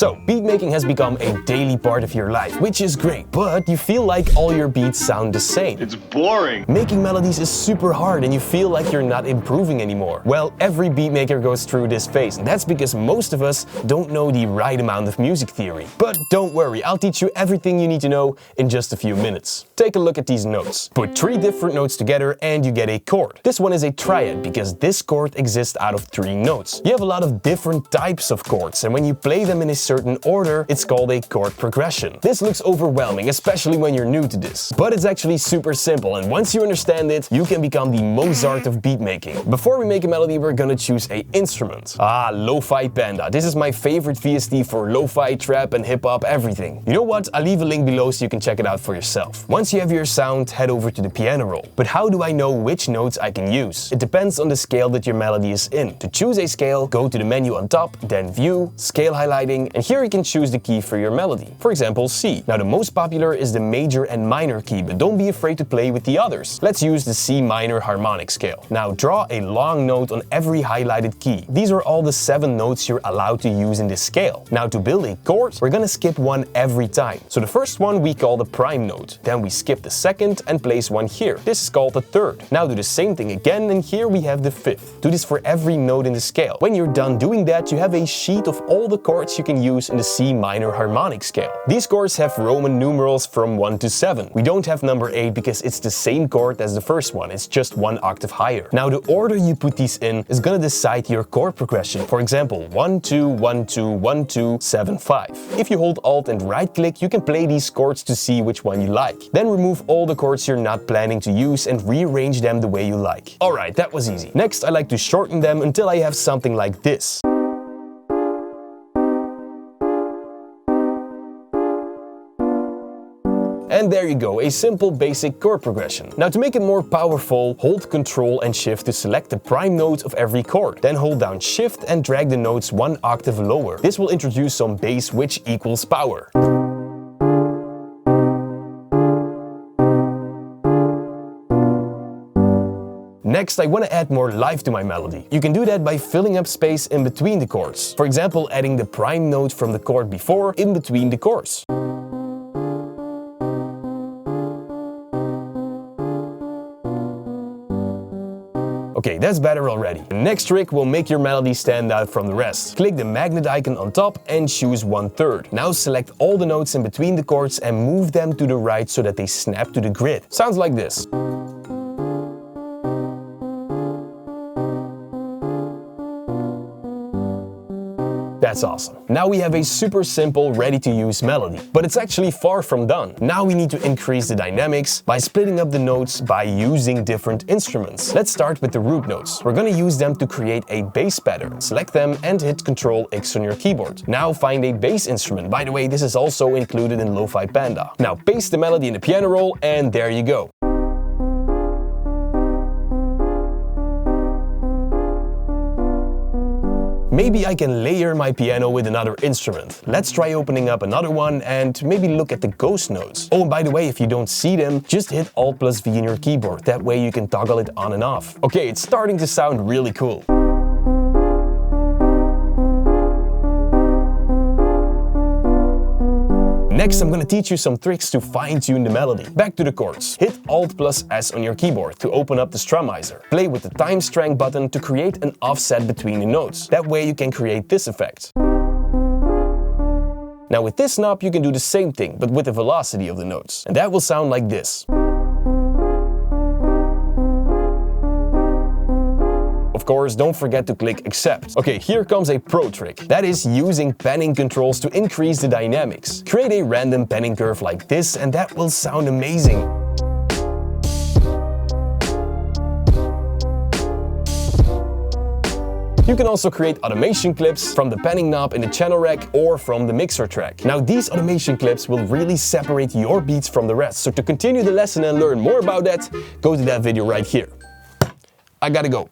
So, beat making has become a daily part of your life, which is great, but you feel like all your beats sound the same. It's boring. Making melodies is super hard and you feel like you're not improving anymore. Well, every beatmaker goes through this phase, and that's because most of us don't know the right amount of music theory. But don't worry, I'll teach you everything you need to know in just a few minutes. Take a look at these notes. Put 3 different notes together and you get a chord. This one is a triad because this chord exists out of 3 notes. You have a lot of different types of chords, and when you play them in a certain order, it's called a chord progression. This looks overwhelming, especially when you're new to this. But it's actually super simple, and once you understand it, you can become the Mozart of beat making. Before we make a melody, we're gonna choose an instrument. Lo-Fi Panda. This is my favorite VST for lo-fi, trap and hip-hop, everything. You know what? I'll leave a link below so you can check it out for yourself. Once you have your sound, head over to the piano roll. But how do I know which notes I can use? It depends on the scale that your melody is in. To choose a scale, go to the menu on top, then View, Scale Highlighting, and here you can choose the key for your melody. For example, C. Now the most popular is the major and minor key, but don't be afraid to play with the others. Let's use the C minor harmonic scale. Now draw a long note on every highlighted key. These are all the 7 notes you're allowed to use in this scale. Now to build a chord, we're gonna skip one every time. So the first one we call the prime note. Then we skip the second and place one here. This is called the third. Now do the same thing again, and here we have the 5th. Do this for every note in the scale. When you're done doing that, you have a sheet of all the chords you can use in the C minor harmonic scale. These chords have Roman numerals from 1 to 7. We don't have number 8 because it's the same chord as the first one. It's just 1 octave higher. Now the order you put these in is gonna decide your chord progression. For example, 1, 2, 1, 2, 1, 2, 7, 5. If you hold Alt and right click, you can play these chords to see which one you like. Then remove all the chords you're not planning to use and rearrange them the way you like. Alright, that was easy. Next, I like to shorten them until I have something like this. And there you go, a simple basic chord progression. Now to make it more powerful, hold Ctrl and Shift to select the prime note of every chord. Then hold down Shift and drag the notes 1 octave lower. This will introduce some bass, which equals power. Next, I want to add more life to my melody. You can do that by filling up space in between the chords. For example, adding the prime note from the chord before in between the chords. Okay, that's better already. The next trick will make your melody stand out from the rest. Click the magnet icon on top and choose 1/3. Now select all the notes in between the chords and move them to the right so that they snap to the grid. Sounds like this. That's awesome. Now we have a super simple, ready-to-use melody. But it's actually far from done. Now we need to increase the dynamics by splitting up the notes by using different instruments. Let's start with the root notes. We're gonna use them to create a bass pattern. Select them and hit Ctrl X on your keyboard. Now find a bass instrument. By the way, this is also included in Lo-Fi Panda. Now paste the melody in the piano roll and there you go. Maybe I can layer my piano with another instrument. Let's try opening up another one and maybe look at the ghost notes. Oh, and by the way, if you don't see them, just hit Alt plus V in your keyboard. That way you can toggle it on and off. Okay, it's starting to sound really cool. Next, I'm gonna teach you some tricks to fine-tune the melody. Back to the chords. Hit Alt plus S on your keyboard to open up the strumizer. Play with the time strength button to create an offset between the notes. That way you can create this effect. Now with this knob you can do the same thing, but with the velocity of the notes. And that will sound like this. Of course, don't forget to click accept. Okay, here comes a pro trick. That is using panning controls to increase the dynamics. Create a random panning curve like this and that will sound amazing. You can also create automation clips from the panning knob in the channel rack or from the mixer track. Now these automation clips will really separate your beats from the rest. So to continue the lesson and learn more about that, go to that video right here. I gotta go.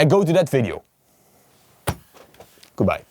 And go to that video. Goodbye.